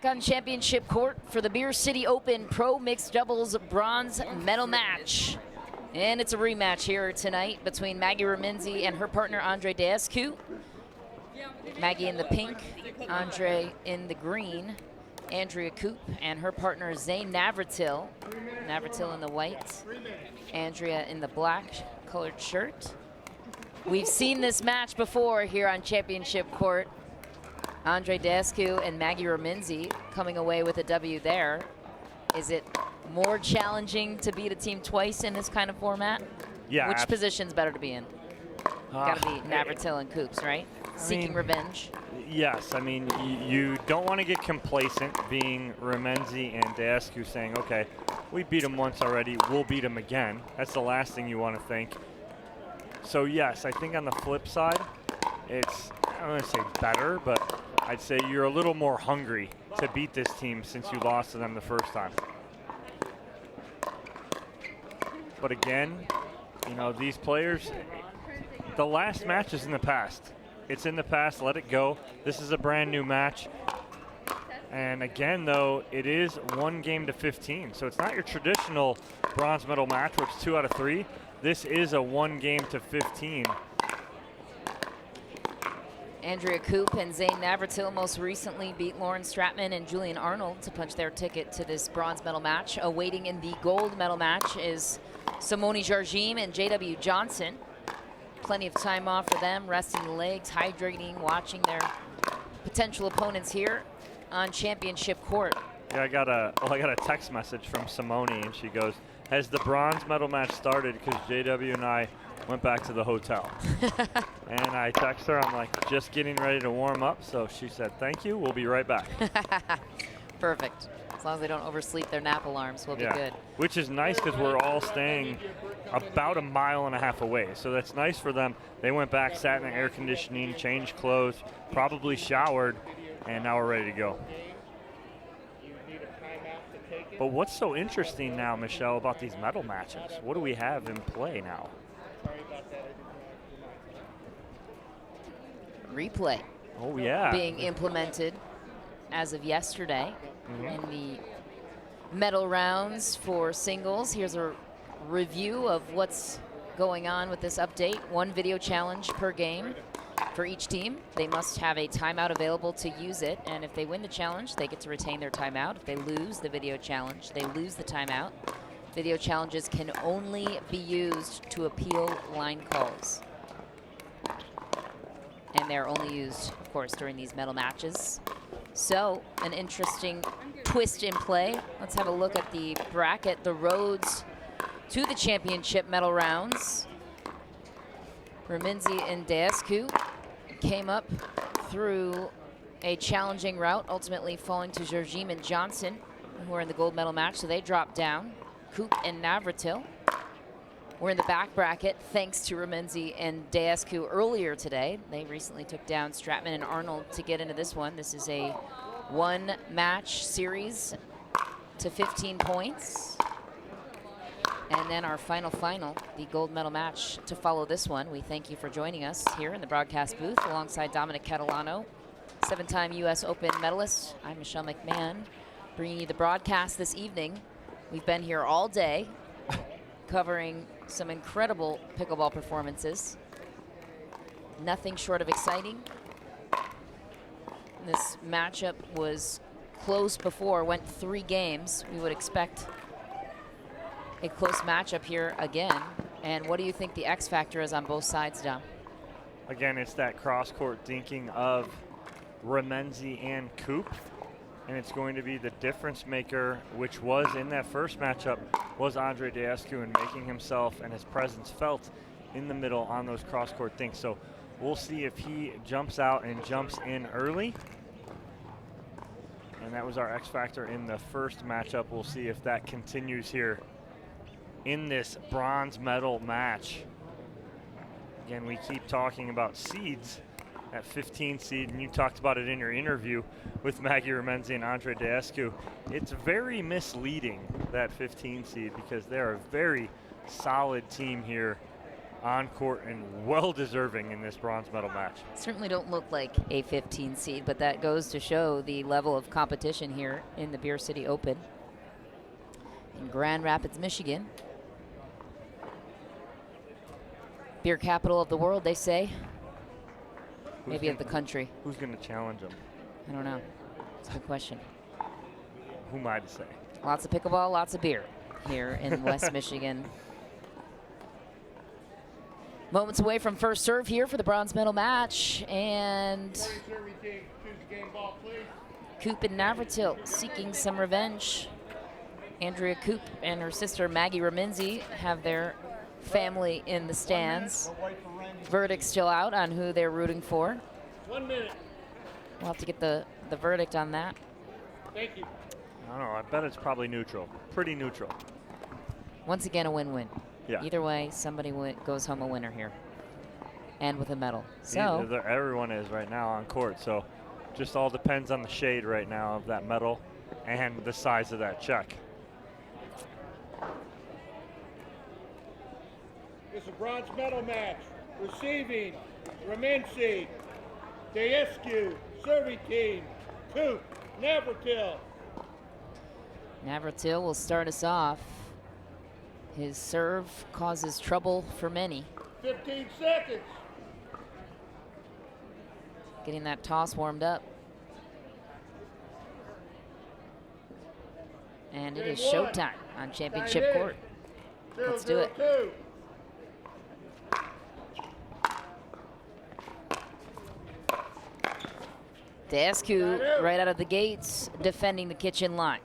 back on championship court for the Beer City Open Pro Mixed Doubles Bronze Medal Match. And it's a rematch here tonight between Maggie Remenzi and her partner Andre Deescu. Maggie in the pink, Andre in the green. Andrea Koop and her partner Zane Navratil. Navratil in the white, Andrea in the black colored shirt. We've seen this match before here on championship court. Andre Deescu and Maggie Remenzi coming away with a W there. Is it more challenging to beat a team twice in this kind of format? Yeah. Which position's better to be in? Gotta be Navratil and Coops, right? Seeking revenge. Yes, I mean, you don't want to get complacent being Remenzi and Deescu saying, okay, we beat them once already, we'll beat them again. That's the last thing you want to think. So yes, I think on the flip side, it's, I don't want to say better, but I'd say you're a little more hungry to beat this team since you lost to them the first time. But again, you know, these players, the last match is in the past. It's in the past, let it go. This is a brand new match. And again, though, it is 1 game to 15. So it's not your traditional bronze medal match where it's 2 out of 3. This is a 1 game to 15. Andrea Koop and Zane Navratil most recently beat Lauren Stratman and Julian Arnold to punch their ticket to this bronze medal match. Awaiting in the gold medal match is Simone Jargim and JW Johnson. Plenty of time off for them, resting the legs, hydrating, watching their potential opponents here on championship court. Yeah, I got a text message from Simone, and she goes, "Has the bronze medal match started?" Because JW and I went back to the hotel. And I text her, I'm like, just getting ready to warm up. So she said, thank you, we'll be right back. Perfect. As long as they don't oversleep their nap alarms, we'll be good. Which is nice because we're all staying about 1.5 miles away. So that's nice for them. They went back, sat in the air conditioning, changed clothes, probably showered, and now we're ready to go. But what's so interesting now, Michelle, about these medal matches? What do we have in play now? Replay. Oh, yeah. Being implemented as of yesterday in the medal rounds for singles. Here's a review of what's going on with this update. 1 video challenge per game for each team. They must have a timeout available to use it, and if they win the challenge, they get to retain their timeout. If they lose the video challenge, they lose the timeout. Video challenges can only be used to appeal line calls. And they're only used, of course, during these medal matches. So, an interesting twist in play. Let's have a look at the bracket, the roads to the championship medal rounds. Remenzi and Deescu came up through a challenging route, ultimately falling to Jargim and Johnson, who are in the gold medal match, so they dropped down. Koop and Navratil. We're in the back bracket thanks to Remenzi and Deescu earlier today. They recently took down Stratman and Arnold to get into this one. This is a 1-match series to 15 points. And then our final, the gold medal match to follow this one. We thank you for joining us here in the broadcast booth alongside Dominic Catalano, 7-time U.S. Open medalist. I'm Michelle McMahon, bringing you the broadcast this evening. We've been here all day covering some incredible pickleball performances. Nothing short of exciting. This matchup was close before, went 3 games. We would expect a close matchup here again. And what do you think the X factor is on both sides, Dom? Again, it's that cross-court thinking of Remenzi and Koop. And it's going to be the difference maker, which was in that first matchup, was Andre Deescu, and making himself and his presence felt in the middle on those cross-court things. So we'll see if he jumps out and jumps in early. And that was our X factor in the first matchup. We'll see if that continues here in this bronze medal match. Again, we keep talking about seeds. At 15 seed, and you talked about it in your interview with Maggie Remenzi and Andre Deescu. It's very misleading, that 15 seed, because they're a very solid team here on court and well deserving in this bronze medal match. Certainly don't look like a 15 seed, but that goes to show the level of competition here in the Beer City Open in Grand Rapids, Michigan. Beer capital of the world, they say. Maybe of the country. Who's going to challenge them? I don't know. It's a good question. Who am I to say? Lots of pickleball, lots of beer here in West Michigan. Moments away from first serve here for the bronze medal match. And Coop and Navratil seeking some revenge. Andrea Coop and her sister Maggie Remenzi have their family in the stands. Verdict still out on who they're rooting for. 1 minute. We'll have to get the verdict on that. Thank you. I don't know. I bet it's probably neutral. Pretty neutral. Once again, a win-win. Yeah. Either way, somebody goes home a winner here. And with a medal. So everyone is right now on court. So just all depends on the shade right now of that medal and the size of that check. It's a bronze medal match. Receiving, Remenzi, Daescu, serving team, Coop, Navratil. Navratil will start us off. His serve causes trouble for many. 15 seconds. Getting that toss warmed up. And it is showtime on championship court. Let's do it. 0-0-2. Daescu right out of the gates, defending the kitchen line.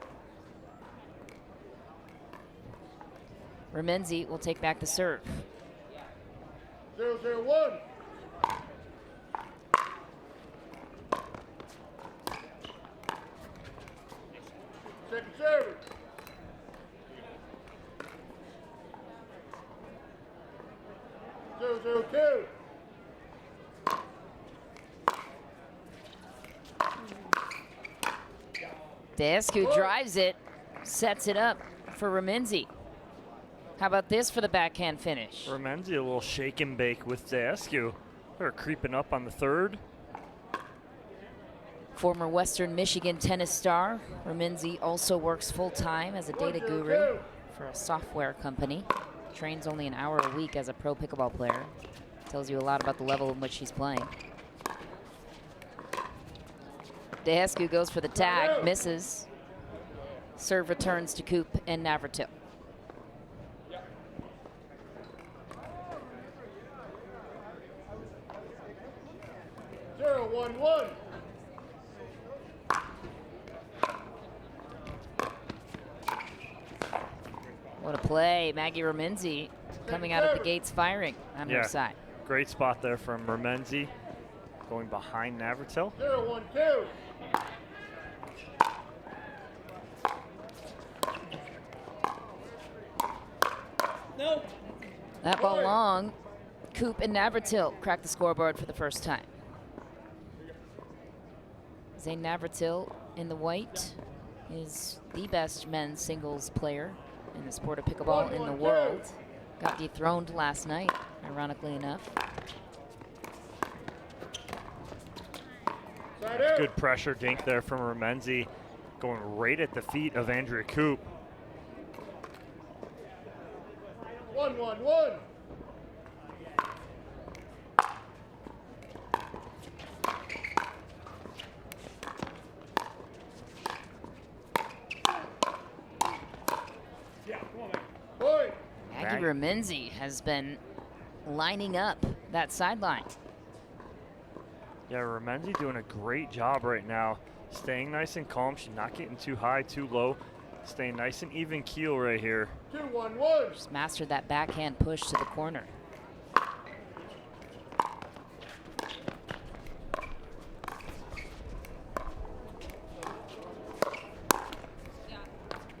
Remenzi will take back the serve. 0-0-1. Second service. Zero, 2. Daescu drives it, sets it up for Remenzi. How about this for the backhand finish? Remenzi a little shake and bake with Daescu. They're creeping up on the third. Former Western Michigan tennis star, Remenzi also works full-time as a data guru for a software company. Trains only an hour a week as a pro pickleball player. Tells you a lot about the level in which he's playing. Daescu goes for the tag, misses. Serve returns to Coop and Navratil. Zero, 1-1. What a play. Maggie Remenzi coming out of the gates firing on her side. Great spot there from Remenzi, going behind Navratil. 0-1-2. No. That ball long. Coop and Navratil crack the scoreboard for the first time. Zane Navratil in the white is the best men's singles player in the sport of pickleball in the world. Got dethroned last night, ironically enough. Good pressure dink there from Remenzi, going right at the feet of Andrea Coop. 1-1-1. Maggie Remenzi has been lining up that sideline. Yeah, Remenzi doing a great job right now. Staying nice and calm. She's not getting too high, too low. Staying nice and even keel right here. 2-1-1. Just mastered that backhand push to the corner.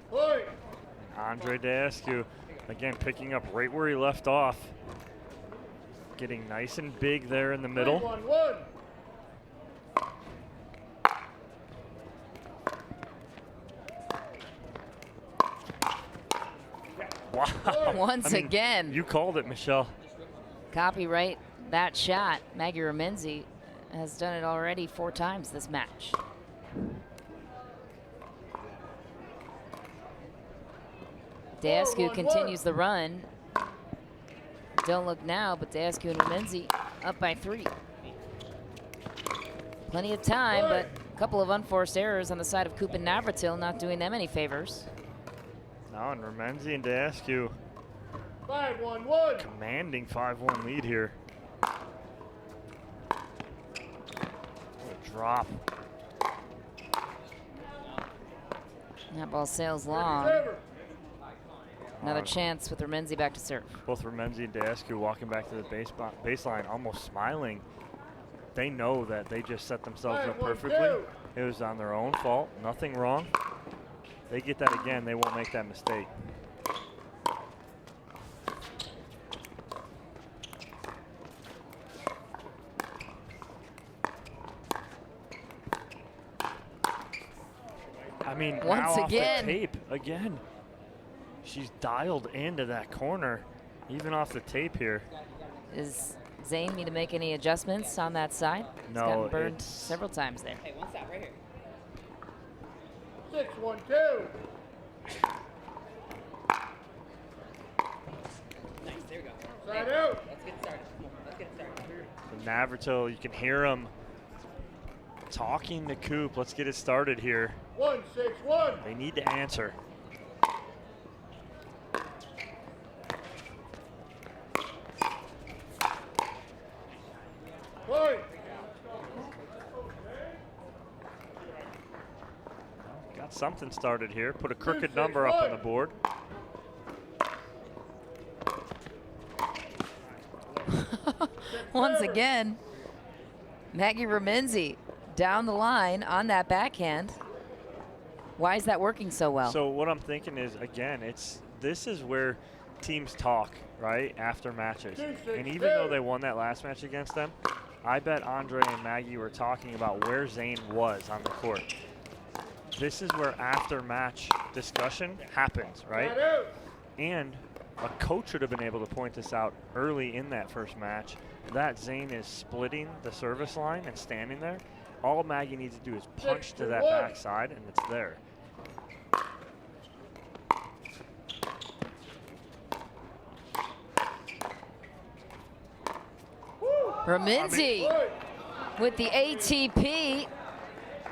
Point. Andre Daescu, again, picking up right where he left off. Getting nice and big there in the middle. 3-1-1. Wow. Once again. You called it, Michelle. copyright that shot. Maggie Remenzi has done it already 4 times this match. Deascu continues the run. Don't look now, but Deascu and Remenzi up by 3. Plenty of time, but a couple of unforced errors on the side of Coop and Navratil, not doing them any favors. Now, and Remenzi and Deascu 5-1-1. commanding 5-1 lead here. What a drop. That ball sails long. Another chance with Remenzi back to serve. Both Remenzi and Deascu walking back to the baseline, almost smiling. They know that they just set themselves up perfectly. It was on their own fault, nothing wrong. They get that again, they won't make that mistake. I mean, once now again, off the tape, again. She's dialed into that corner, even off the tape here. Is Zane need to make any adjustments on that side? He's No, gotten burned several times there. Hey, one stop right here. 6-1-2. Nice, there we go. Side Hey, out. let's get started. Come on, let's get started. So Navratil, you can hear him talking to Coop. Let's get it started here. 1-6-1. They need to answer. Point. Got something started here. Put a crooked number up on the board. Once again, Maggie Remenzi down the line on that backhand. Why is that working so well? So what I'm thinking is, again, this is where teams talk, right, after matches. And even though they won that last match against them, I bet Andre and Maggie were talking about where Zane was on the court. This is where after-match discussion happens, right? And a coach should have been able to point this out early in that first match, that Zane is splitting the service line and standing there. All Maggie needs to do is punch to that backside, and it's there. Remenzi with the ATP.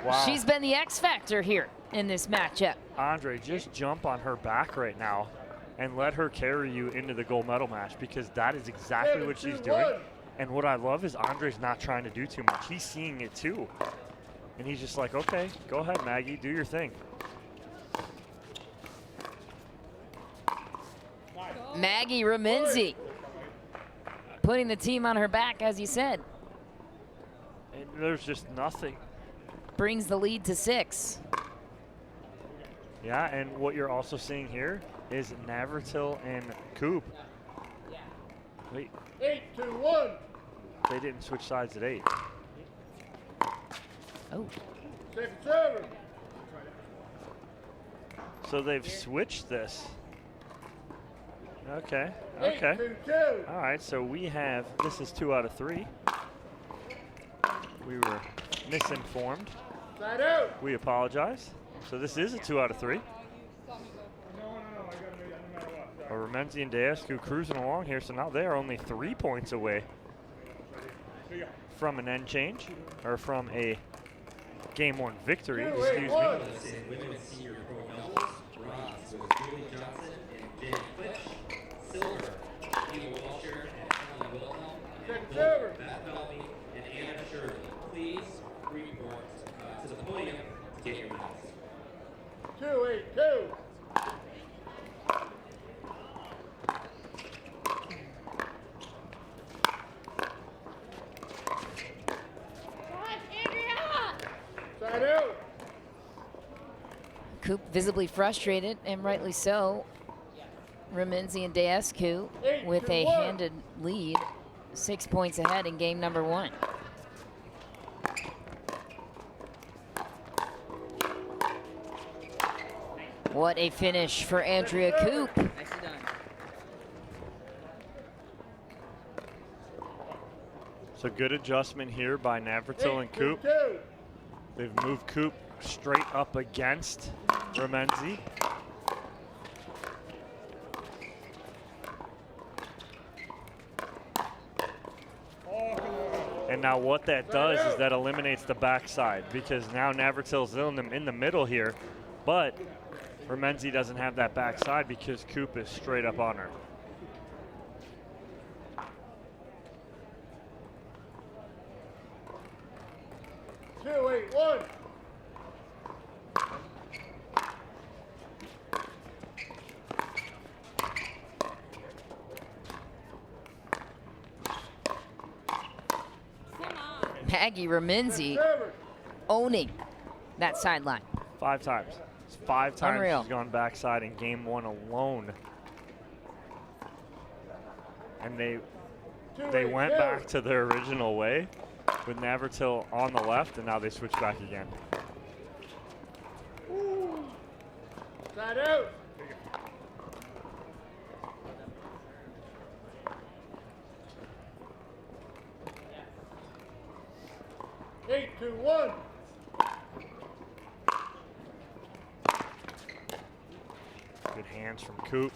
Wow. She's been the X factor here in this matchup. Andre, just jump on her back right now and let her carry you into the gold medal match, because that is exactly what she's doing. And what I love is Andre's not trying to do too much. He's seeing it too. And he's just like, okay, go ahead, Maggie, do your thing. Maggie Remenzi putting the team on her back, as you said. And there's just nothing. Brings the lead to 6. Yeah, and what you're also seeing here is Navratil and Coop. Wait, 8-2-1. they didn't switch sides at 8. Oh, 6-7. So they've switched this. Okay, okay. 8-2-2. All right, so we have, this is 2 out of 3. We were misinformed. Side out. We apologize. So this is a 2 out of 3. Remenzi and Deascu cruising along here, so now they are only 3 points away from an end change, or from a game 1 victory, excuse me. Women's senior pro doubles, bronze was Julie Johnson and Jen Fitch. Silver, Eva Walsher and Emily Wilhelm. And gold, Beth Bellamy and Anna Shirley. Please report to the podium to get your medals. 2-8-2. Side out. Coop visibly frustrated, and rightly so. Remenzi and Deascu with a 8-2-1. handed lead, 6 points ahead in game number 1. What a finish for Andrea Coop. Nicely done. So good adjustment here by Navratil and Coop. 8-2. They've moved Coop straight up against Remenzi. And now what that does is that eliminates the backside, because now Navratil's in the middle here, but Remenzi doesn't have that backside because Coop is straight up on her. Two, 8-1. Maggie Remenzi Server. owning that sideline. 5 times. It's 5 times Unreal. she's gone backside in game 1 alone. And they went back to their original way with Navratil on the left, and now they switch back again. Side out. Eight, 2-1. Good hands from Coop.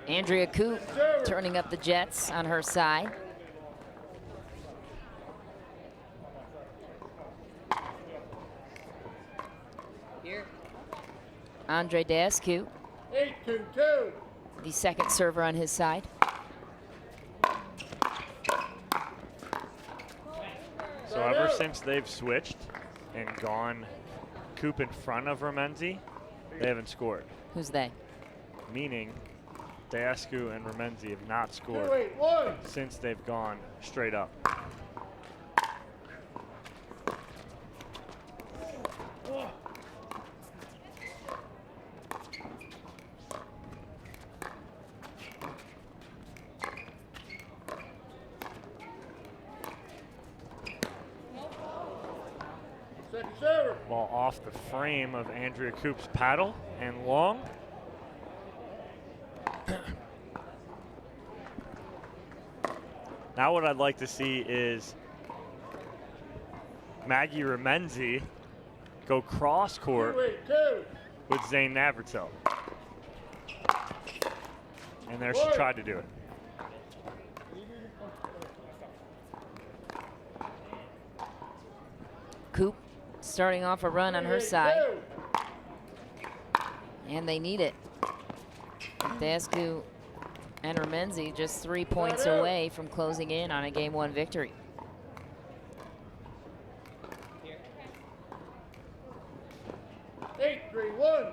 Andrea Coop turning up the Jets on her side. Here. Andre Dascu, 8-2-2. the second server on his side. So ever since they've switched and gone Coop in front of Remenzi, they haven't scored. Who's they? Meaning Dascu and Remenzi have not 2, scored 8-1. since they've gone straight up. Second server. Ball off the frame of Andrea Coop's paddle and long. Now what I'd like to see is Maggie Remenzi go cross court 2-8-2. with Zane Navratil. And there she tried to do it. Coop starting off a run on her 8-2. side, and they need it. Dascu and Remenzi just 3 points away from closing in on a Game 1 victory. Here. 8-3-1.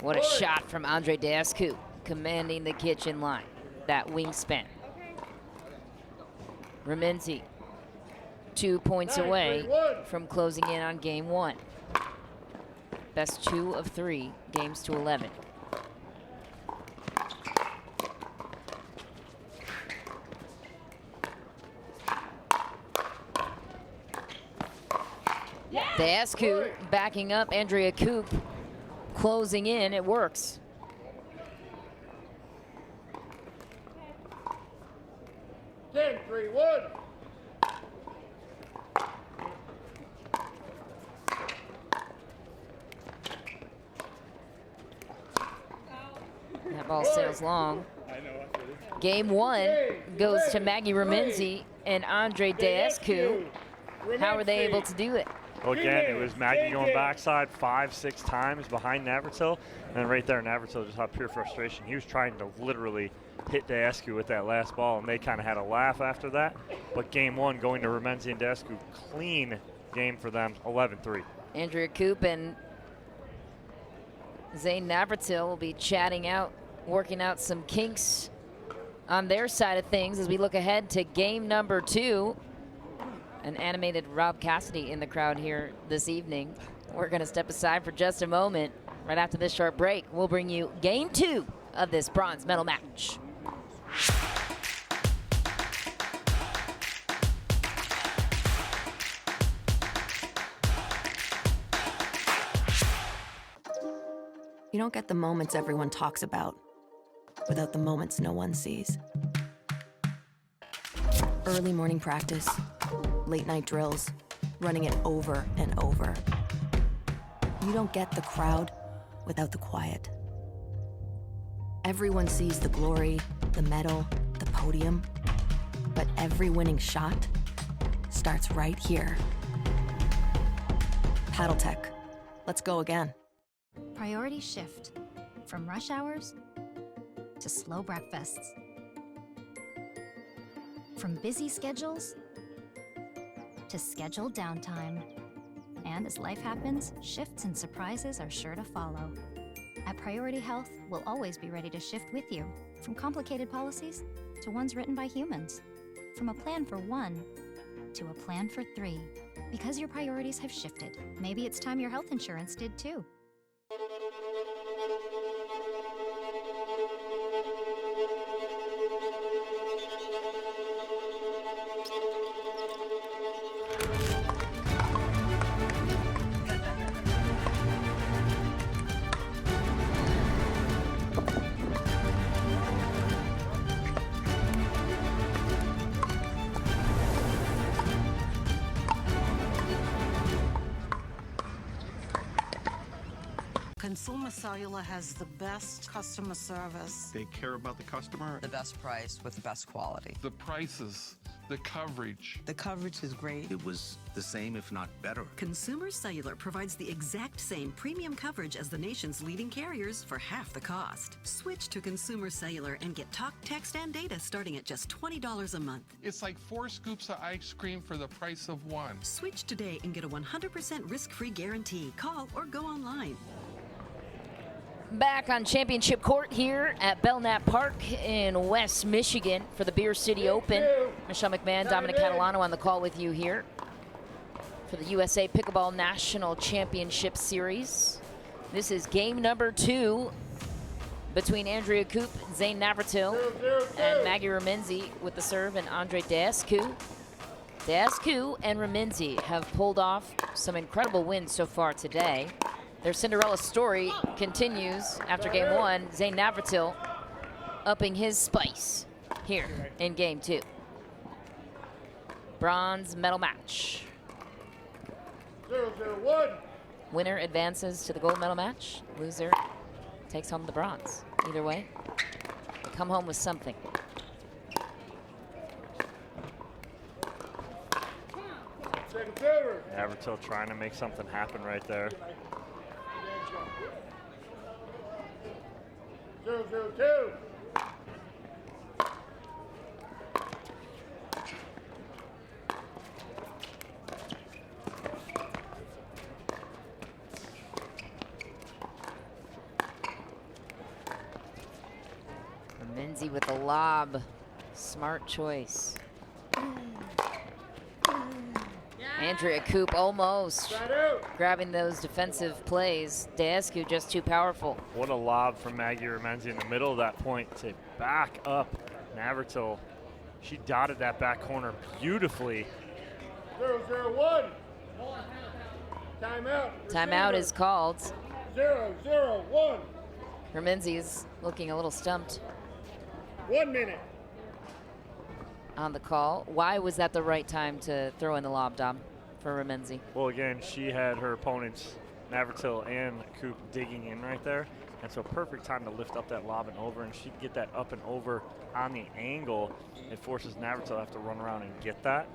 What a shot from Andre Dascu, commanding the kitchen line. That wingspan. Remenzi, 2 points away from closing in on Game 1. Best 2 of 3 games to 11. Dascu backing up Andrea Coop, closing in. It works. 10-3-1. That ball sails long. Game 1 goes to Maggie Remenzi and Andre Dascu. How were they able to do it? Well, again, it was Maggie going backside 5-6 times behind Navratil. And right there, Navratil just had pure frustration. He was trying to literally hit Dascu with that last ball, and they kind of had a laugh after that. But Game 1 going to Remenzi and Dascu, clean game for them, 11-3. Andrea Coop and Zane Navratil will be chatting out, working out some kinks on their side of things as we look ahead to game number 2. An animated Rob Cassidy in the crowd here this evening. We're going to step aside for just a moment. Right after this short break, we'll bring you game 2 of this bronze medal match. You don't get the moments everyone talks about without the moments no one sees. Early morning practice, late night drills, running it over and over. You don't get the crowd without the quiet. Everyone sees the glory, the medal, the podium, but every winning shot starts right here. Paddle Tech. Let's go again. Priority shift from rush hours to slow breakfasts. From busy schedules to scheduled downtime. And as life happens, shifts and surprises are sure to follow. At Priority Health, we'll always be ready to shift with you, from complicated policies to ones written by humans. From a plan for one to a plan for three. Because your priorities have shifted, maybe it's time your health insurance did too. Consumer Cellular has the best customer service. They care about the customer. The best price with the best quality. The prices, the coverage. The coverage is great. It was the same, if not better. Consumer Cellular provides the exact same premium coverage as the nation's leading carriers for half the cost. Switch to Consumer Cellular and get talk, text, and data starting at just $20 a month. It's like 4 scoops of ice cream for the price of 1. Switch today and get a 100% risk-free guarantee. Call or go online. Back on championship court here at Belknap Park in West Michigan for the Beer City Open. Michelle McMahon, Dominic Catalano on the call with you here for the USA Pickleball National Championship Series. This is game number 2 between Andrea Koop, Zane Navratil, and Maggie Remenzi with the serve, and Andre Deescu. Deescu and Remenzi have pulled off some incredible wins so far today. Their Cinderella story continues after game 1. Zane Navratil upping his spice here in game 2. Bronze medal match. 0-0-1. Winner advances to the gold medal match. Loser takes home the bronze. Either way, they come home with something. Second server. Navratil trying to make something happen right there. 0-0-2. Remenzi with the lob. Smart choice. Andrea Koop almost grabbing those defensive plays. Deescu just too powerful. What a lob from Maggie Remenzi in the middle of that point to back up Navratil. She dotted that back corner beautifully. 0-0-1. Timeout. Timeout is called. 0-0-1. Remenzi is looking a little stumped 1 minute. on the call. Why was that the right time to throw in the lob, Dom, for Remenzi? Well, again, she had her opponents, Navratil and Koop, digging in right there. And so perfect time to lift up that lob and over, and she'd get that up and over on the angle. It forces Navratil to have to run around and get that.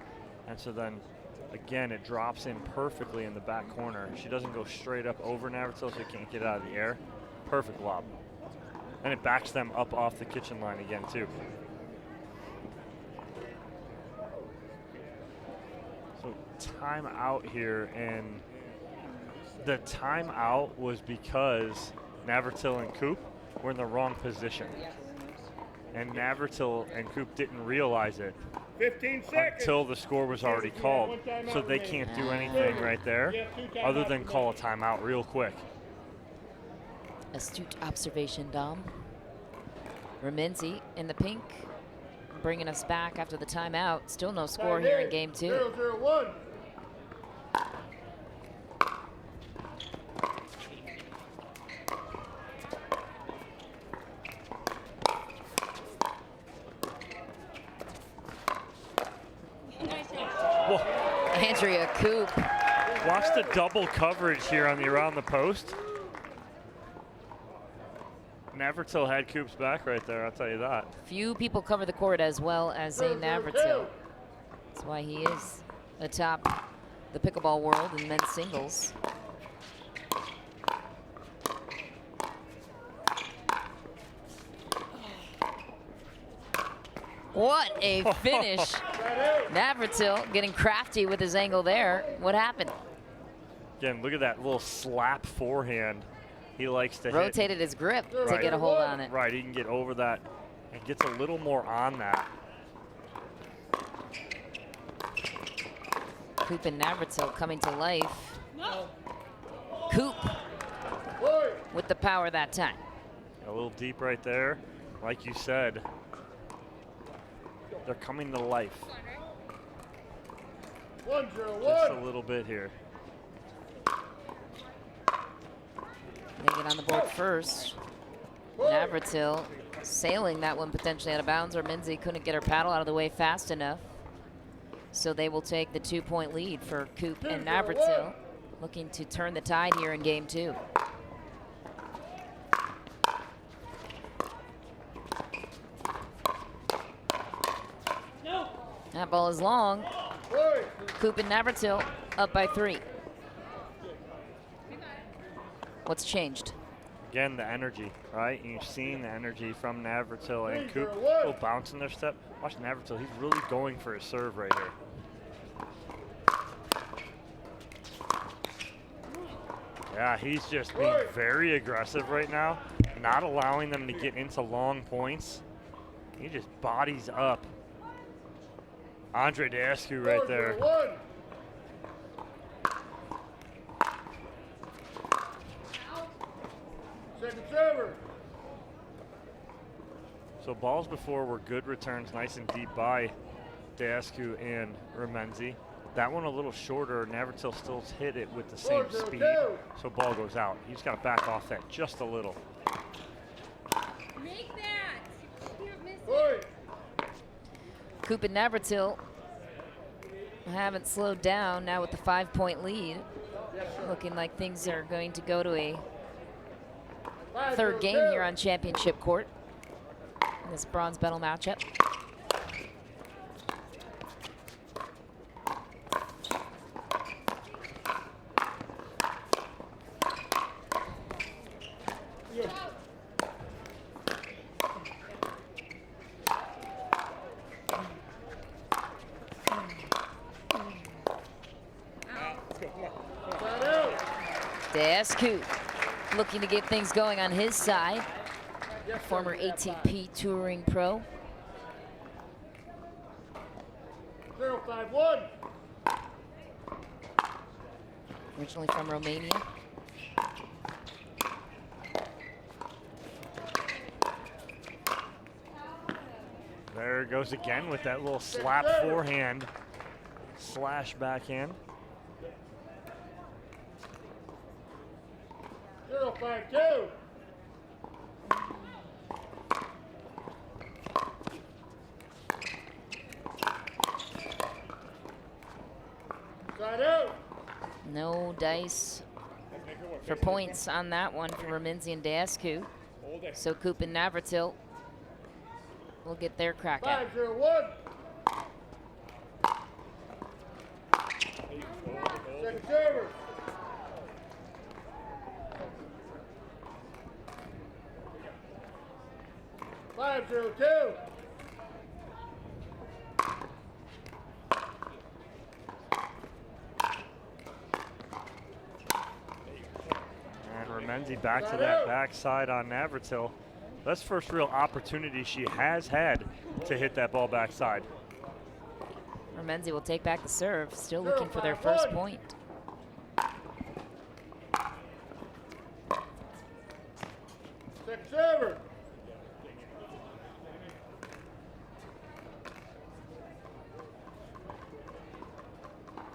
And so then, again, it drops in perfectly in the back corner. She doesn't go straight up over Navratil, so she can't get out of the air. Perfect lob. And it backs them up off the kitchen line again, too. So timeout here, and the timeout was because Navratil and Koop were in the wrong position. And Navratil and Koop didn't realize it 15 seconds. until the score was already called. So they can't do anything right there other than call a timeout real quick. Astute observation, Dom. Remenzi in the pink, bringing us back after the timeout. Still no score here in game 2. 0-0-1. Andrea Coop. Watch the double coverage here on the around the post. Navratil had Coop's back right there, I'll tell you that. Few people cover the court as well as Zane Navratil. That's why he is atop the pickleball world in men's singles. What a finish. Navratil getting crafty with his angle there. What happened? Again, look at that little slap forehand. He likes to rotated his grip to get a hold on it. Right, he can get over that and gets a little more on that. Coop and Navratil coming to life. Coop with the power that time. A little deep right there. Like you said, they're coming to life. 1-0-1. Just a little bit here. They get on the board first. Navratil sailing that one potentially out of bounds, or Minzy couldn't get her paddle out of the way fast enough. So they will take the 2-point lead for Coop and Navratil, looking to turn the tide here in game 2. That ball is long. Coop and Navratil up by 3. What's changed? Again, the energy, right? You've seen the energy from Navratil and Coop. A little bounce in their step. Watch Navratil, he's really going for his serve right here. Yeah, he's just being very aggressive right now, not allowing them to get into long points. He just bodies up Andre Dascu right there. Second server. So balls before were good returns, nice and deep by Dascu and Remenzi. That one a little shorter. Navratil still hit it with the same speed, so ball goes out. He's got to back off that just a little. Make that. You're missing. Coop and Navratil haven't slowed down now with the 5-point lead. Looking like things are going to go to a third game here on championship court in this bronze medal matchup. Dascu looking to get things going on his side. Former ATP touring pro. 0-5-1. Originally from Romania. There it goes again with that little slap forehand, slash backhand. 0-5-2. Side out. No dice for points on that one for Remenzi and Dascu. So Coop and Navratil will get their crack at it. 5-0-1. Second server. Five, 0-2. And Remenzi back to that backside on Navratil. That's first real opportunity she has had to hit that ball backside. Remenzi will take back the serve, still looking for their first point. Second server.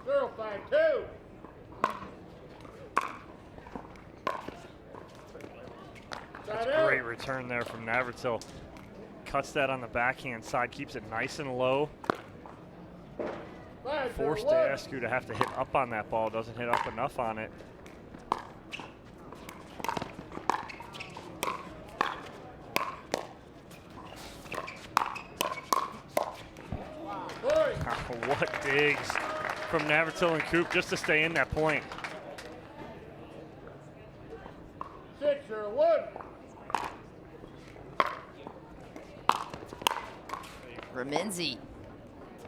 Zero, 5-2. That's a great return there from Navratil. Cuts that on the backhand side, keeps it nice and low. force Deascu to have to hit up on that ball. Doesn't hit up enough on it. What digs from Navratil and Coop just to stay in that point. 6-0-1. Remenzi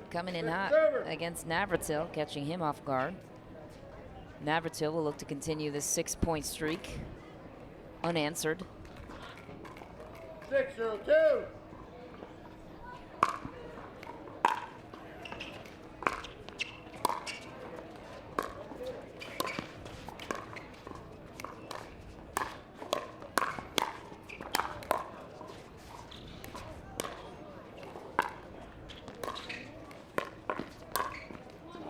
coming in hot against Navratil, catching him off guard. Navratil will look to continue this 6-point streak unanswered. 6-0-2.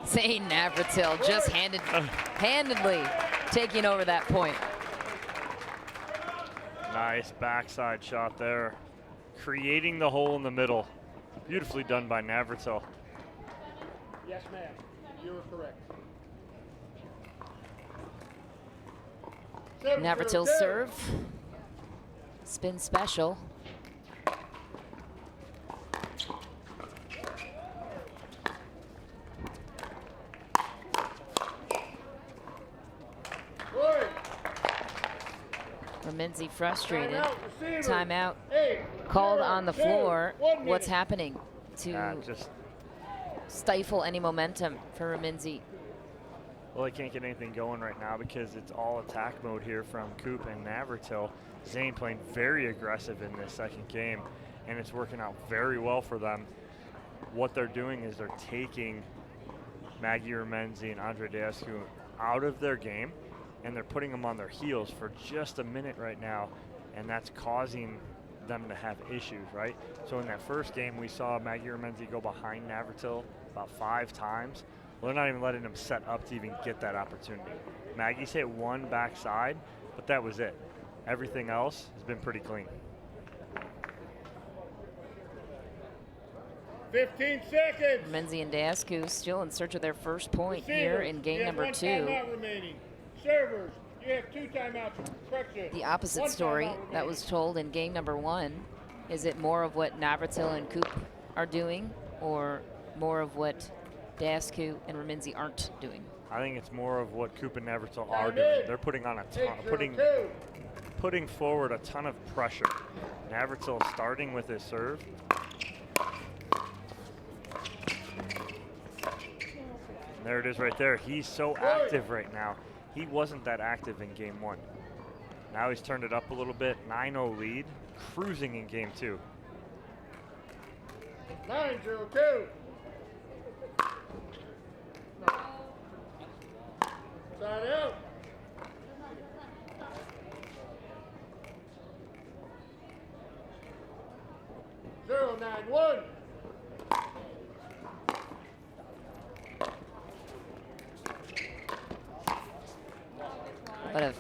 Zane Navratil just handedly taking over that point. Nice backside shot there. Creating the hole in the middle. Beautifully done by Navratil. Yes, ma'am. You were correct. Navratil serve. Spin special. Remenzi frustrated. Timeout called on the floor. What's happening to just stifle any momentum for Remenzi? Well, they can't get anything going right now because it's all attack mode here from Coop and Navratil. Zane playing very aggressive in this second game, and it's working out very well for them. What they're doing is they're taking Maggie Remenzi and Andre Deascu out of their game, and they're putting them on their heels for just a minute right now, and that's causing them to have issues, right? So in that first game, we saw Maggie Remenzi go behind Navratil about 5 times. Well, they're not even letting him set up to even get that opportunity. Maggie's hit one backside, but that was it. Everything else has been pretty clean. 15 seconds. Remenzi and Deascu still in search of their first point here in game number 2. Timeout remaining. Servers, you have 2 timeouts. Correction. The opposite story that was told in game number 1. Is it more of what Navratil and Coop are doing, or more of what Deascu and Remenzi aren't doing? I think it's more of what Coop and Navratil are doing. They're putting on a ton, putting forward a ton of pressure. Navratil starting with his serve. And there it is right there. He's so active right now. He wasn't that active in game 1. Now he's turned it up a little bit. 9-0 lead, cruising in game 2. 9-0-2. Side out. Zero 9-1. What a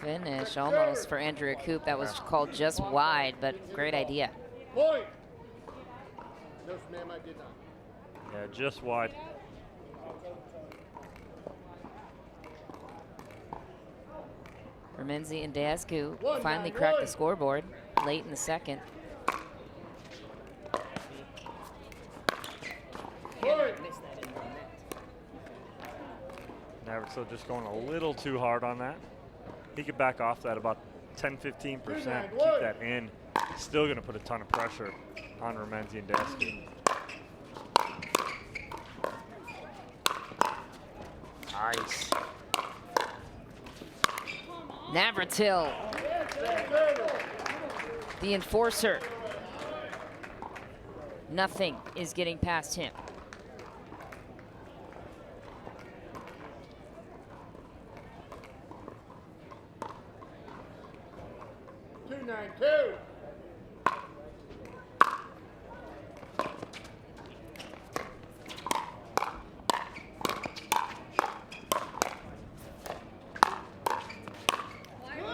finish almost for Andrea Coop. That was called just wide, but great idea. Point. No, ma'am, I did not. Yeah, just wide. Remenzi and Deascu finally cracked the scoreboard late in the second. Navratil just going a little too hard on that. He could back off that about 10-15%, keep that in. Still going to put a ton of pressure on Remenzi and Deascu. Nice. Navratil, the enforcer. Nothing is getting past him.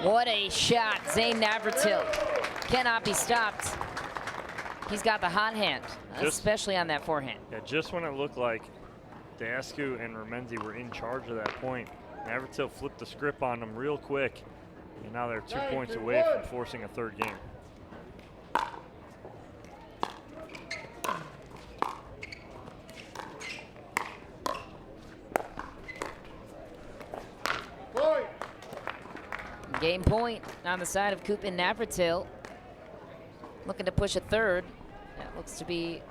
What a shot. Zane Navratil cannot be stopped. He's got the hot hand, especially on that forehand. Yeah, just when it looked like Dasku and Remenzi were in charge of that point. Navratil flipped the script on them real quick, and now they're 2 points away from forcing a third game. Game point on the side of Coop and Navratil. Looking to push a third. That looks to be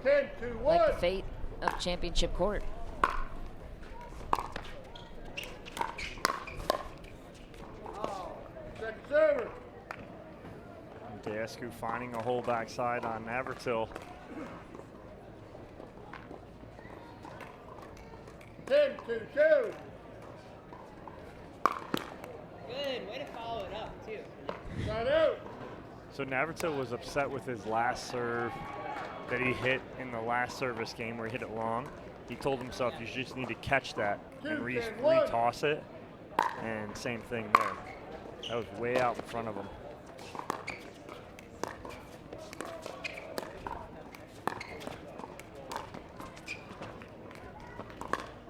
like the fate of championship court. Second server. Dasku finding a hole backside on Navratil. 10-2-2. Good. Way to follow it up, too. Got out. So Navratil was upset with his last serve that he hit in the last service game where he hit it long. He told himself you just need to catch that and re-toss it. And same thing there. That was way out in front of him.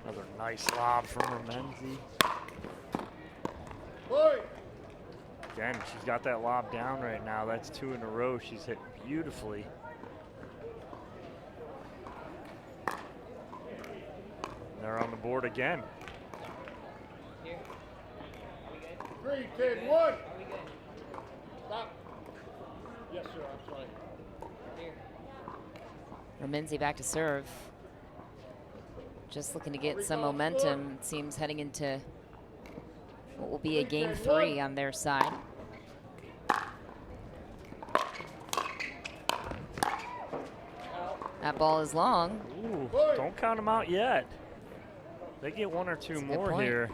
Another nice lob from Remenzi. Again, she's got that lob down right now. That's 2 in a row. She's hit beautifully. They're on the board again. 3-10-1. Stop. Yes, sir. I'm sorry. Remenzi back to serve. Just looking to get some momentum, it seems, heading into what will be a game 3 on their side. That ball is long. Ooh, don't count them out yet. They get 1 or 2 more here.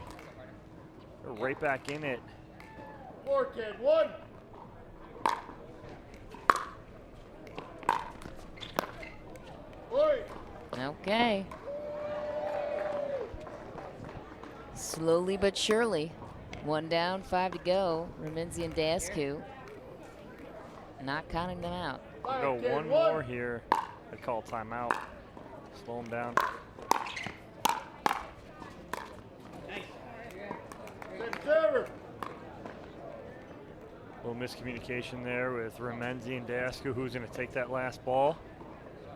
They're right back in it. 4-10-1. Okay. Slowly but surely. 1 down, 5 to go. Remenzi and Dasku. Not counting them out. Go 1 more here. They call timeout. Slow them down. A little miscommunication there with Remenzi and Dasku. Who's going to take that last ball?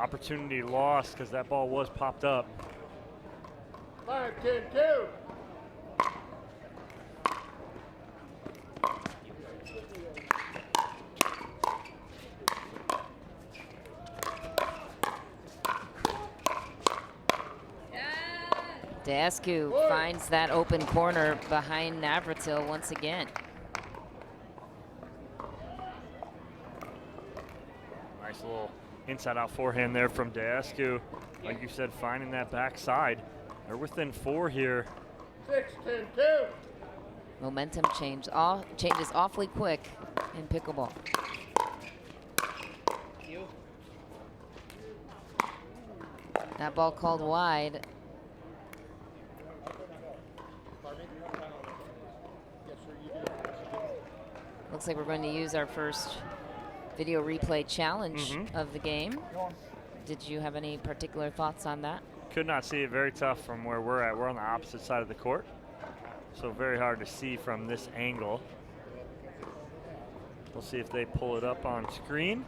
Opportunity lost because that ball was popped up. 5-10-2. Dasku finds that open corner behind Navratil once again. Nice little inside-out forehand there from Dasku. Like you said, finding that backside. They're within 4 here. 6-10-2. Momentum changes awfully quick in pickleball. That ball called wide. Looks like we're going to use our first video replay challenge of the game. Did you have any particular thoughts on that? Could not see it. Very tough from where we're at. We're on the opposite side of the court, so very hard to see from this angle. We'll see if they pull it up on screen.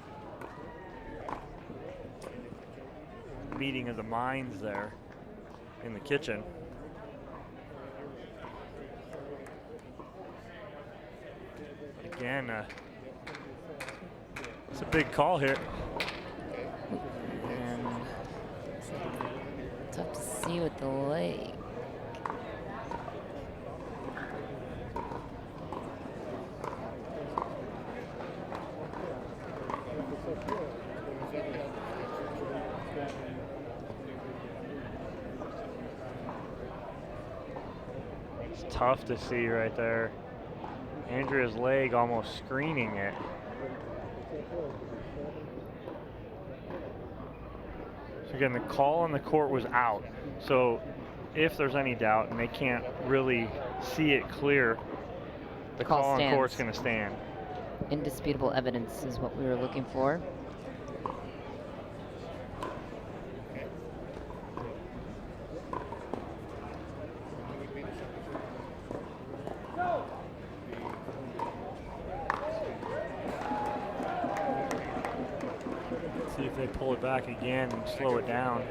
Meeting of the minds there in the kitchen. Again, it's a big call here. And tough to see with the leg. It's tough to see right there. Andrea's leg almost screening it. So again, the call on the court was out. So if there's any doubt and they can't really see it clear, the call on court's going to stand. Indisputable evidence is what we were looking for. they pull it back again and slow it down.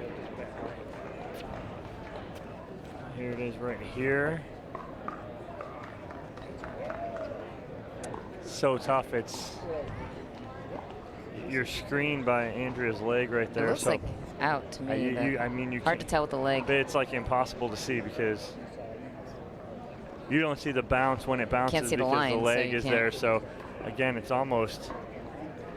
Here it is right here. So tough. You're screened by Andrea's leg right there. It looks like out to me. I mean, you hard to tell with the leg. But it's like impossible to see because you don't see the bounce when it bounces Can't see because the line, the leg so is there. So again, it's almost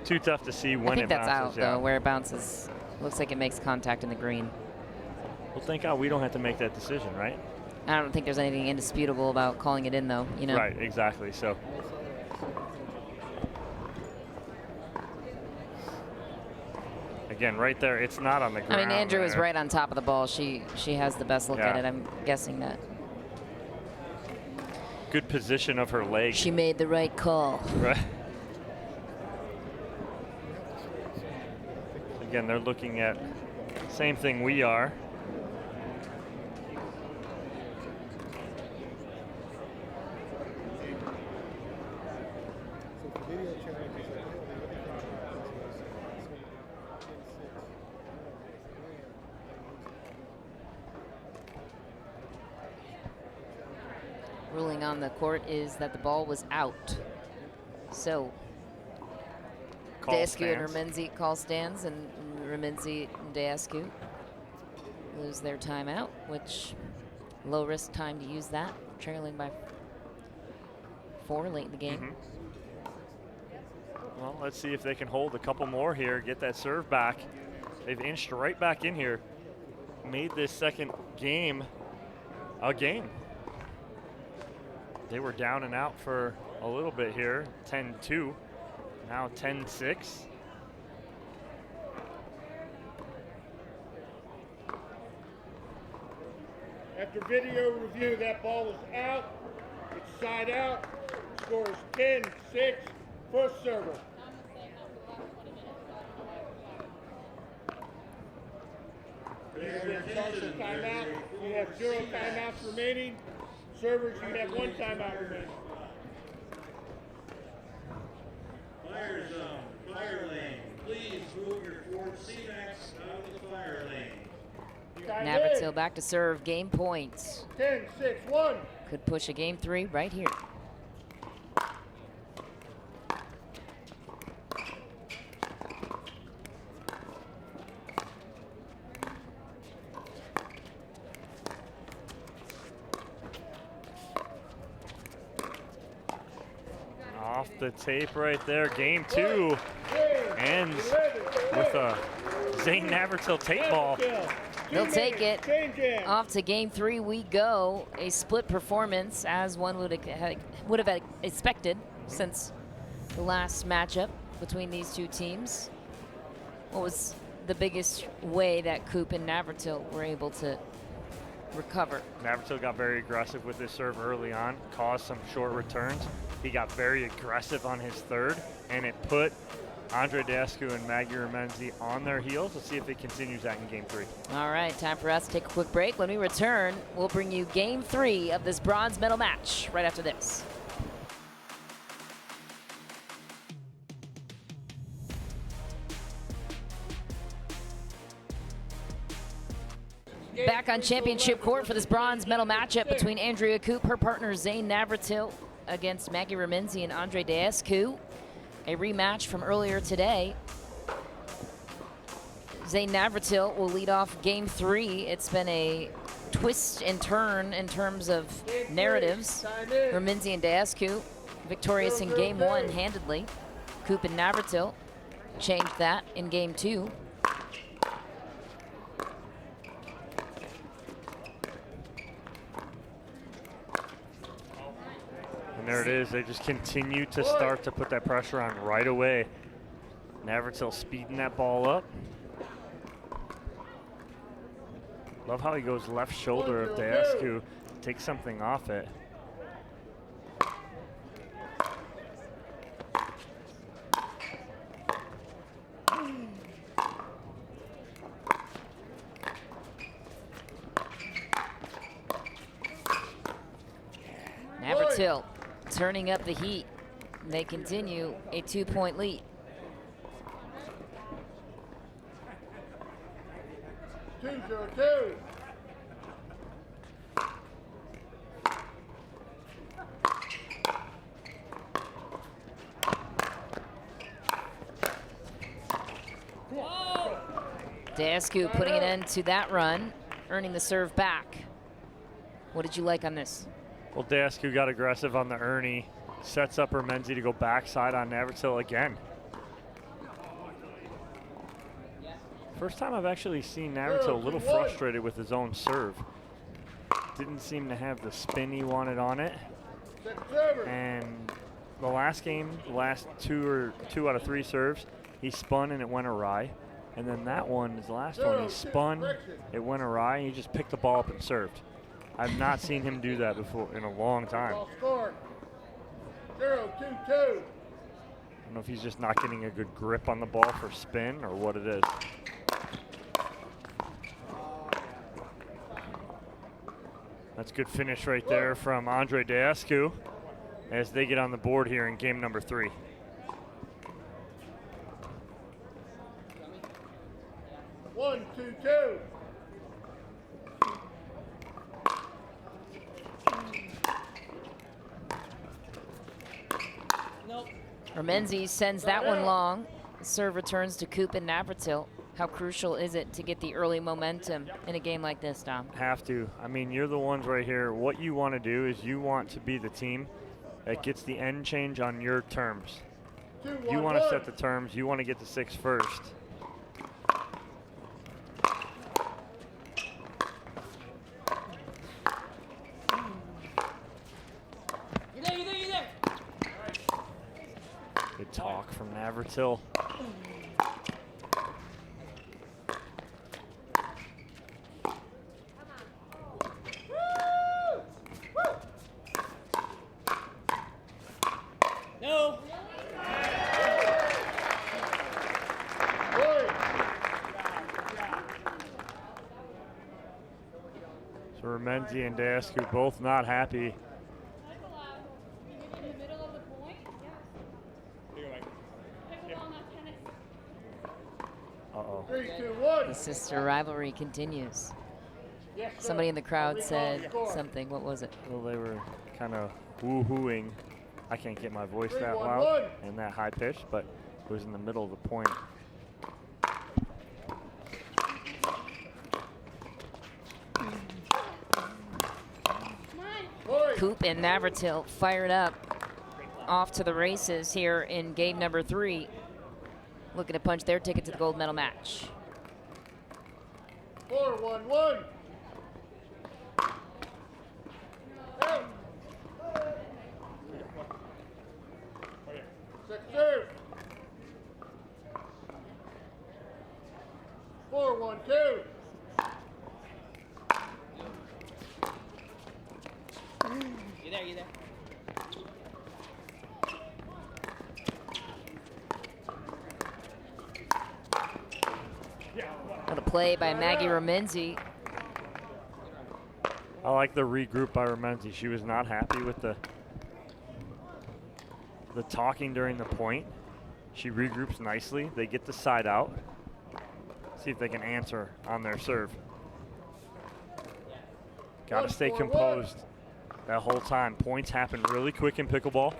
too tough to see when I think it that's bounces. out, though, where it bounces. Looks like it makes contact in the green. Well, thank God we don't have to make that decision, right? I don't think there's anything indisputable about calling it in, though. You know. Right, exactly. So. Again, right there, it's not on the ground. I mean, Andrew is there. right on top of the ball. She has the best look at it. I'm guessing that. Good position of her leg. She made the right call. Right. Again, they're looking at same thing we are. Ruling on the court is that the ball was out. So Deascu and Remenzi call stands, and Remenzi and Deascu lose their timeout, which low risk time to use that, trailing by 4 late in the game. Well, let's see if they can hold a couple more here, get that serve back. They've inched right back in here, made this second game a game. They were down and out for a little bit here, 10-2, now 10-6. After video review, that ball is out. It's side out. Score is 10-6. First server. Timeout. You have 0 timeouts remaining. Servers, you have 1 timeout remaining. Fire zone, fire lane. Please move your Ford C-Max out of the fire lane. Navratil back to serve, game points. 10-6-1. Could push a game 3 right here. Off the tape right there. Game 2 ends with a Zane Navratil tape ball. They'll take it. Off to game 3 we go. A split performance, as one would have expected since the last matchup between these two teams. What was the biggest way that Coop and Navratil were able to recover? Navratil got very aggressive with his serve early on, caused some short returns. He got very aggressive on his third, and it put Andre Deascu and Maggie Remenzi on their heels. Let's see if it continues that in game 3. All right, time for us to take a quick break. When we return, we'll bring you game 3 of this bronze medal match right after this. Back on championship court for this bronze medal matchup between Andrea Coop, her partner Zane Navratil, against Maggie Remenzi and Andre Deascu. A rematch from earlier today. Zane Navratil will lead off game 3. It's been a twist and turn in terms of narratives. Remenzi and Deascu victorious in game 1 handedly. Coop and Navratil changed that in game 2. And there it is. They just continue to start to put that pressure on right away. Navratil speeding that ball up. Love how he goes left shoulder of Deascu, takes something off it. Navratil turning up the heat. They continue a 2-point lead. 2-0-2. Dasku putting an end to that run, earning the serve back. What did you like on this? Well, Dasku got aggressive on the Ernie, sets up Hermenzi to go backside on Navratil again. First time I've actually seen Navratil a little frustrated with his own serve. Didn't seem to have the spin he wanted on it. And the last game, the last two out of three serves, he spun and it went awry. And then that one, his last one, he spun, it went awry, and he just picked the ball up and served. I've not seen him do that before in a long time. Score 0-2-2. I don't know if he's just not getting a good grip on the ball for spin or what it is. That's a good finish right there from Andre Dasku as they get on the board here in game number 3. One, two, two. Nope. Hermenzi sends that one long. The serve returns to Coop and Navratil. How crucial is it to get the early momentum in a game like this, Dom? Have to. I mean, you're the ones right here. What you want to do is you want to be the team that gets the end change on your terms. You want to set the terms. You want to get the 6 first. You're there. Good talk from Navratil. No. So Hermenzi and Dasku both not happy. Uh-oh. 3, 2, 1. The sister rivalry continues. Somebody in the crowd said something. What was it? Well, they were kind of woo-hooing. I can't get my voice that loud and that high pitched, but it was in the middle of the point. Coop and Navratil fired up, off to the races here in game number 3, looking to punch their ticket to the gold medal match. 4-1-1. Six serve. 4-1-2. You're there. What a play by Maggie Hermenzi. I like the regroup by Hermenzi. She was not happy with the talking during the point. She regroups nicely. They get the side out. See if they can answer on their serve. Got to stay composed that whole time. Points happen really quick in pickleball.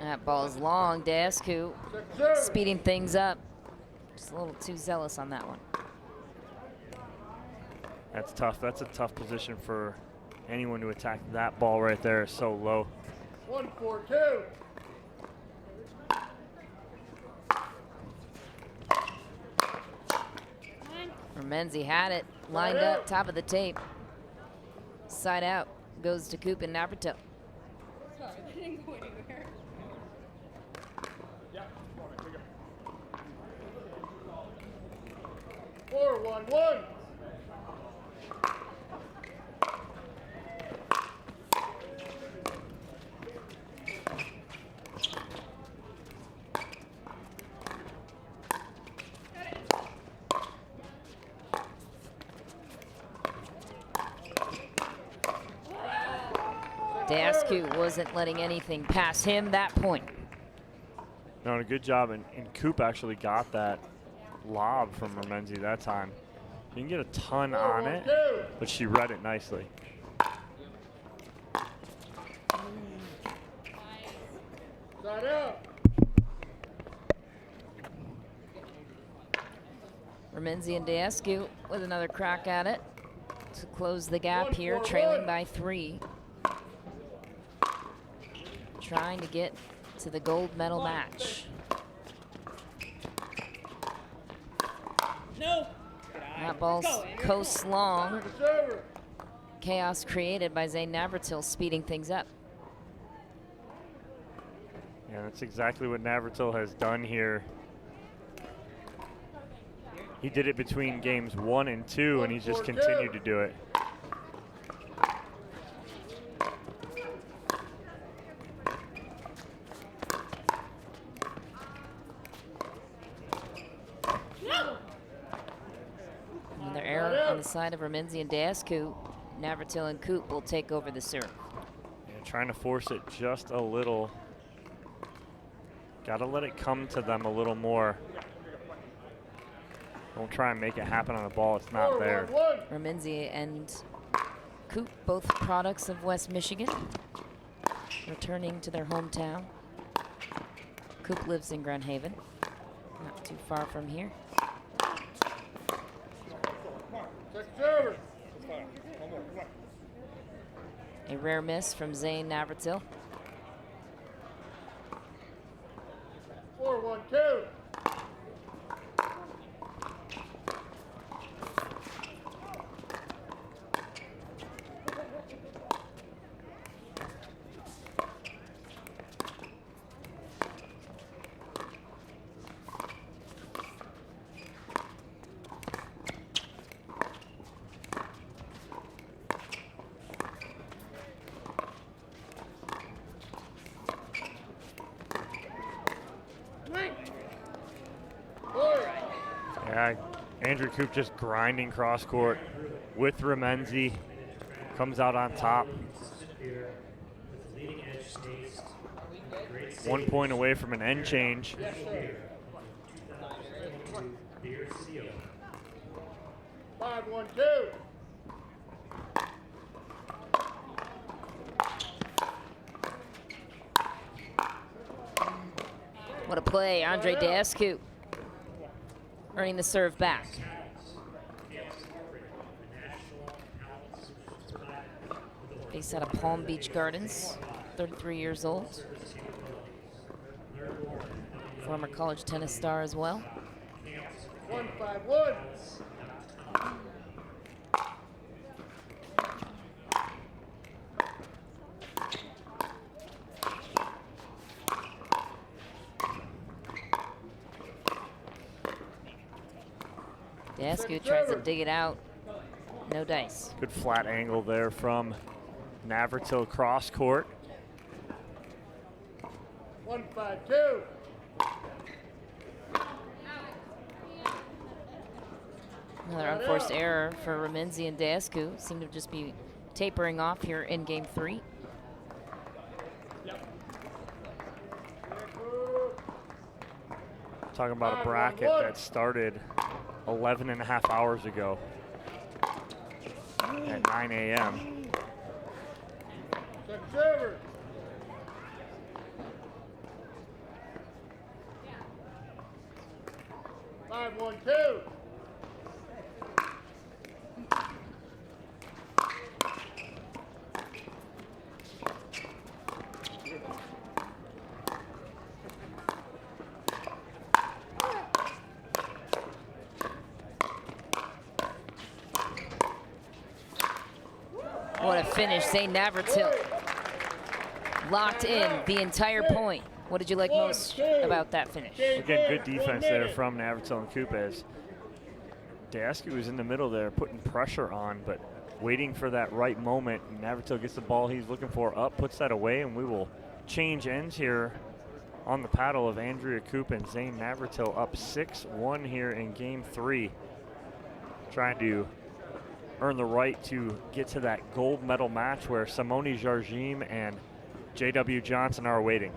That ball's long. Dasku speeding things up. Just a little too zealous on that one. That's tough. That's a tough position for anyone to attack. That ball right there is so low. 1-4-2. Hermenzi had it lined up, top of the tape. Side out goes to Coop and Navratil. Sorry, that didn't go anywhere. 4-1-1. Dascu wasn't letting anything pass him that point. No, a good job, and Coop actually got that lob from Remenzi that time. You can get a ton on it, but she read it nicely. Side out. Remenzi and Dascu with another crack at it to close the gap here, trailing by 3. Trying to get to the gold medal match. No. That ball coasts long. Chaos created by Zane Navratil speeding things up. Yeah, that's exactly what Navratil has done here. He did it between games 1 and 2, and he's just continued to do it. Another error on the side of Remenzi and Dascu. Navratil and Coop will take over the serve. Yeah, trying to force it just a little. Got to let it come to them a little more. Don't try and make it happen on a ball it's not there. Remenzi and Coop, both products of West Michigan, returning to their hometown. Coop lives in Grand Haven, not too far from here. A rare miss from Zane Navratil. 4-1-2. Yeah, Andrew Coop just grinding cross court with Remenzi. Comes out on top. 1 point away from an end change. Five, 1-2. What a play, Andre Dascu earning the serve back. Based out of Palm Beach Gardens, 33 years old. Former college tennis star as well. 1-5-1. Dascu tries to dig it out. No dice. Good flat angle there from Navratil cross court. 1-5-2. Another unforced error for Remenzi and Dascu. Seem to just be tapering off here in game 3. Talking about a bracket that started 11 and a half hours ago at 9 a.m. Second server. Five, 1-2. What a finish, Zane Navratil. Locked in the entire point. What did you like most about that finish? Again, good defense there from Navratil and Coop as Dascu was in the middle there putting pressure on, but waiting for that right moment. Navratil gets the ball he's looking for up, puts that away, and we will change ends here on the paddle of Andrea Coop and Zane Navratil up 6-1 here in game 3. Trying to earn the right to get to that gold medal match where Simone Jardim and J.W. Johnson are awaiting.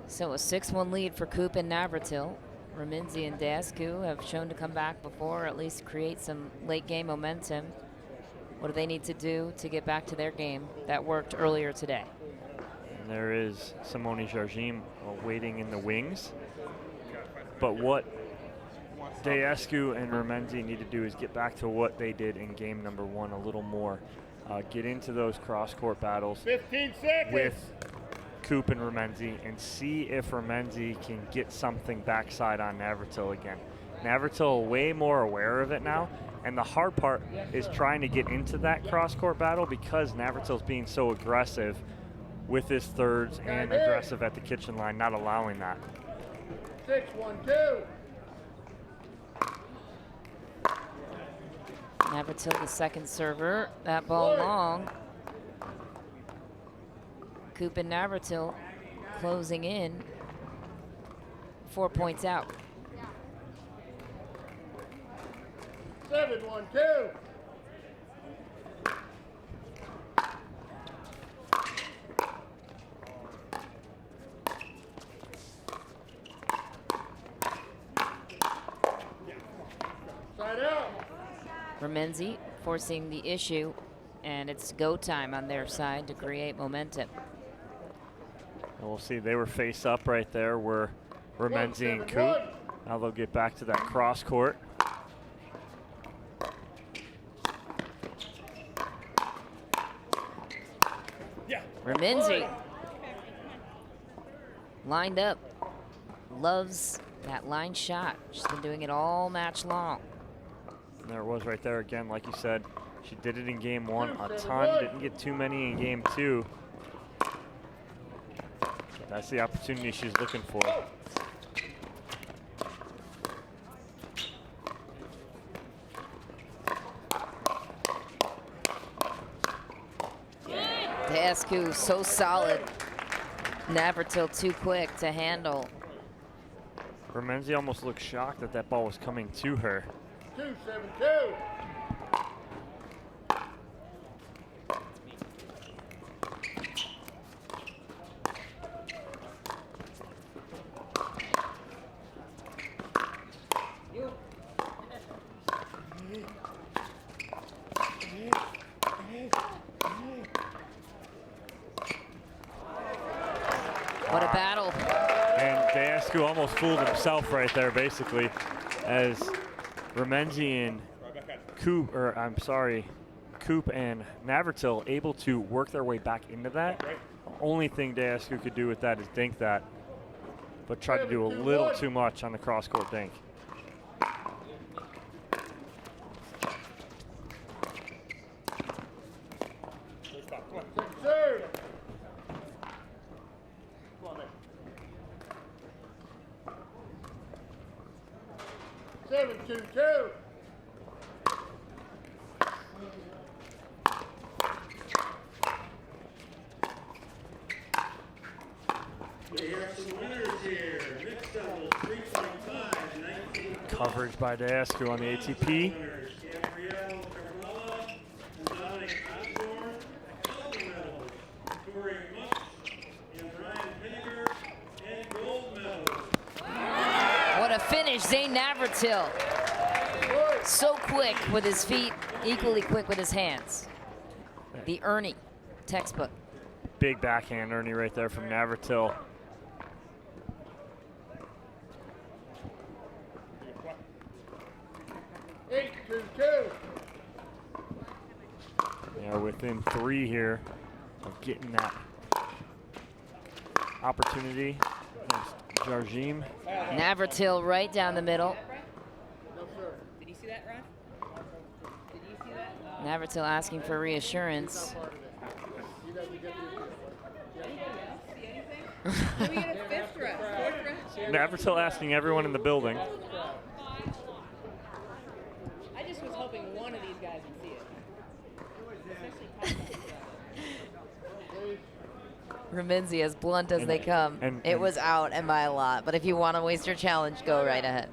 So a 6-1 lead for Coop and Navratil. Raminzi and Dasku have shown to come back before, or at least create some late game momentum. What do they need to do to get back to their game that worked earlier today? And there is Simone Jardim waiting in the wings. But what Dasku and Raminzi need to do is get back to what they did in game number 1 a little more. Get into those cross-court battles 15 seconds. with Coop and Raminzi and see if Raminzi can get something backside on Navratil again. Navratil way more aware of it now, and the hard part is trying to get into that cross-court battle because Navratil's being so aggressive with his thirds and aggressive at the kitchen line, not allowing that. 6-1-2. Navratil, the second server. That ball long. Coop and Navratil closing in. 4 points out. 7-1-2. Side out. Raminzi forcing the issue, and it's go time on their side to create momentum. And we'll see, they were face up right there where Raminzi and Coop. Now they'll get back to that cross court. Raminzi lined up, loves that line shot. She's been doing it all match long. And there it was right there again, like you said. She did it in game 1 a ton, didn't get too many in game 2. But that's the opportunity she's looking for. Dasku so solid. Navratil too quick to handle. Raminzi almost looked shocked that that ball was coming to her. 2-7-2. What a battle. And Dasku almost fooled himself right there, basically, as Raminzi and Coop, or I'm sorry, Coop and Navratil able to work their way back into that. The only thing Dasku could do with that is dink that, but tried to do a little too much on the cross-court dink. Serve. 7-2-2. We have some winners here. Mixed double 3.5, 19. Coverage by Dasku on the ATP. Winners, Gabrielle Carmella and Dominic Osborne. Silver medals, Tori Musk and Ryan Pinniger, and gold medals. What a finish, Zane Navratil. So quick with his feet, equally quick with his hands. The Ernie textbook. Big backhand Ernie right there from Navratil. Eight, 2-2. They are within 3 here of getting that opportunity against Jardim. Navratil right down the middle. Did you see that, Ron? Did you see that? Navratil asking for reassurance. Did we get a fifth dress, fourth dress? Navratil asking everyone in the building. I just was hoping one of these guys would see it. Raminzi, as blunt as they come. It was out and by a lot, but if you want to waste your challenge, go right ahead.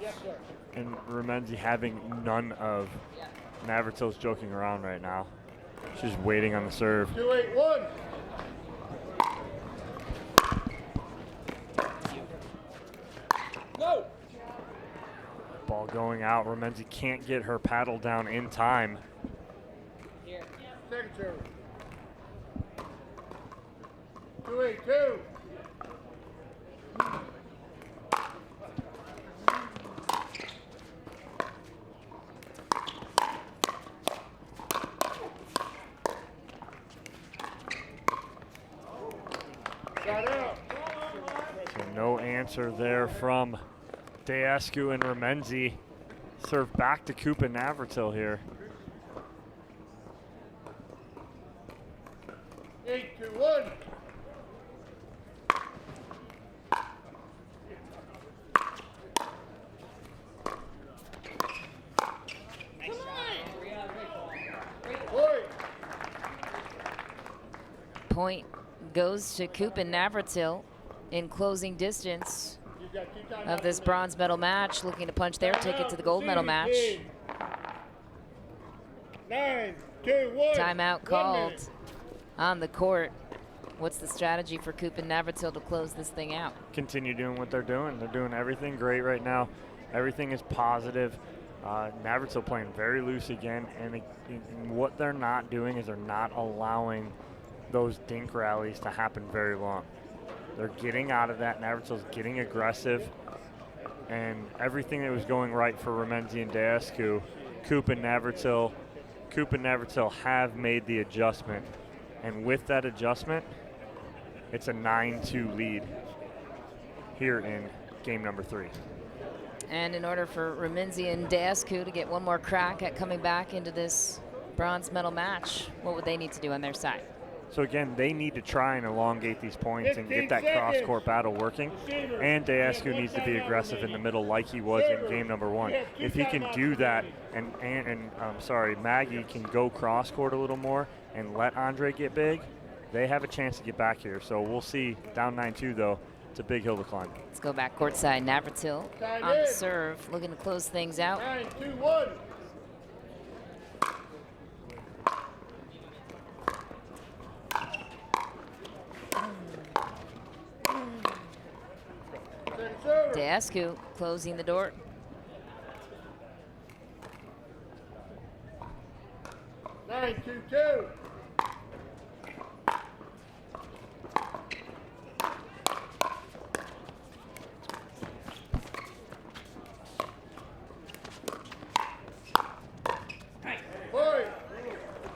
Yes, sir. And Remenzi having none of Navratil's joking around right now. She's waiting on the serve. 2-8-1. No. Ball going out. Remenzi can't get her paddle down in time. Second serve. 2-8-2. So no answer there from Deascu and Remenzi. Serve back to Coop and Navratil here. 8-2-1. Point goes to Coop and Navratil in closing distance of this bronze medal match, looking to punch their ticket to the gold medal match. 9-2-1. Timeout called on the court. What's the strategy for Coop and Navratil to close this thing out? Continue doing what they're doing. They're doing everything great right now. Everything is positive. Navratil playing very loose again, and what they're not doing is they're not allowing those dink rallies to happen very long. They're getting out of that. Navratil's getting aggressive, and everything that was going right for Remenzi and Deascu, Coop and Navratil have made the adjustment, and with that adjustment, it's a 9-2 lead here in game number 3. And in order for Remenzi and Deascu to get one more crack at coming back into this bronze medal match, what would they need to do on their side? So again, they need to try and elongate these points and get that cross-court battle working. And Deascu needs to be aggressive in the middle like he was in game number 1. If he can do that, and Maggie can go cross-court a little more and let Andre get big, they have a chance to get back here. So we'll see. Down 9-2 though, it's a big hill to climb. Let's go back courtside. Navratil on the serve, looking to close things out. 9-2-1. Deascu closing the door. Nine, 2-2.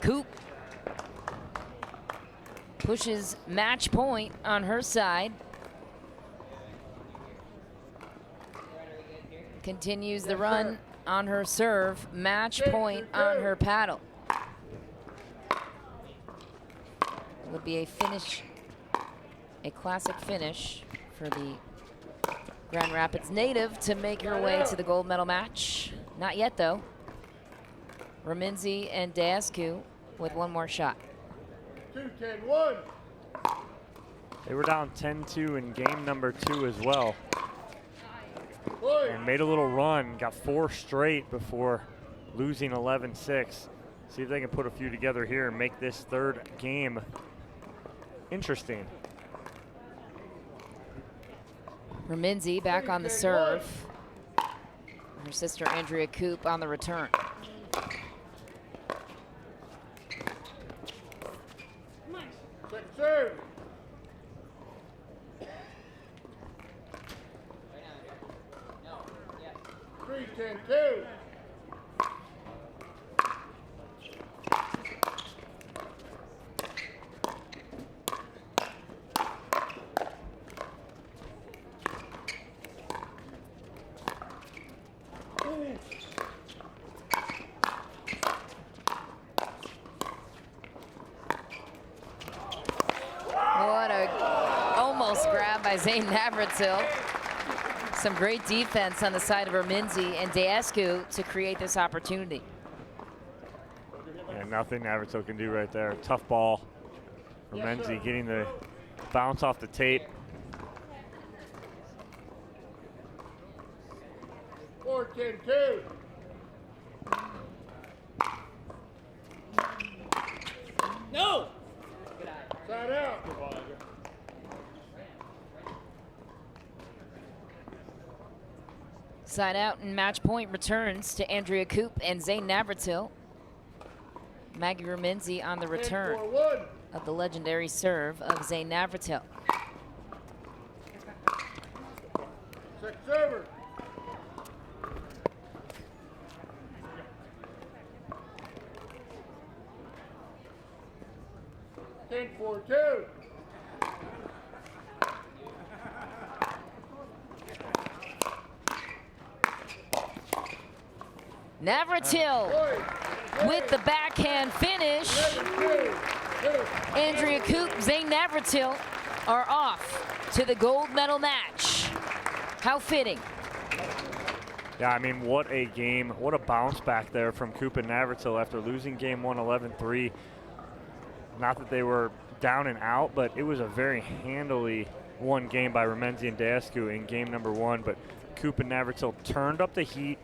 Coop pushes match point on her side. Continues the run on her serve, match point on her paddle. It would be a finish, a classic finish for the Grand Rapids native to make her way to the gold medal match. Not yet though. Remenzi and Deascu with one more shot. 2-10-1. They were down 10-2 in game number 2 as well. And made a little run, got 4 straight before losing 11-6. See if they can put a few together here and make this third game interesting. Remenzi back on the serve. Her sister Andrea Coop on the return. Second serve. Three, 10-2. What a almost grab by Zane Navratil. Some great defense on the side of Remenzi and Deascu to create this opportunity. Yeah, nothing Navratil can do right there. Tough ball. Remenzi getting the bounce off the tape. 4-10-2. No! Side out. Side out and match point returns to Andrea Koop and Zane Navratil. Maggie Remenzi on the return of the legendary serve of Zane Navratil. Second server. Ten, 4-2. Navratil with the backhand finish. Andrea Koop, Zane Navratil are off to the gold medal match. How fitting. Yeah, I mean, what a game. What a bounce back there from Koop and Navratil after losing game 1, 11-3. Not that they were down and out, but it was a very handily won game by Remenzi and Dasku in game number 1. But Koop and Navratil turned up the heat.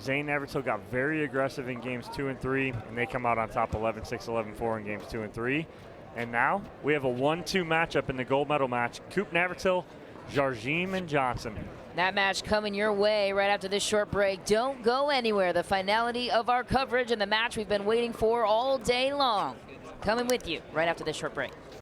Zane Navratil got very aggressive in games 2 and 3, and they come out on top 11-6, 11-4 in games 2 and 3. And now we have a 1-2 matchup in the gold medal match. Koop Navratil, Jarjim and Johnson. That match coming your way right after this short break. Don't go anywhere. The finality of our coverage and the match we've been waiting for all day long. Coming with you right after this short break.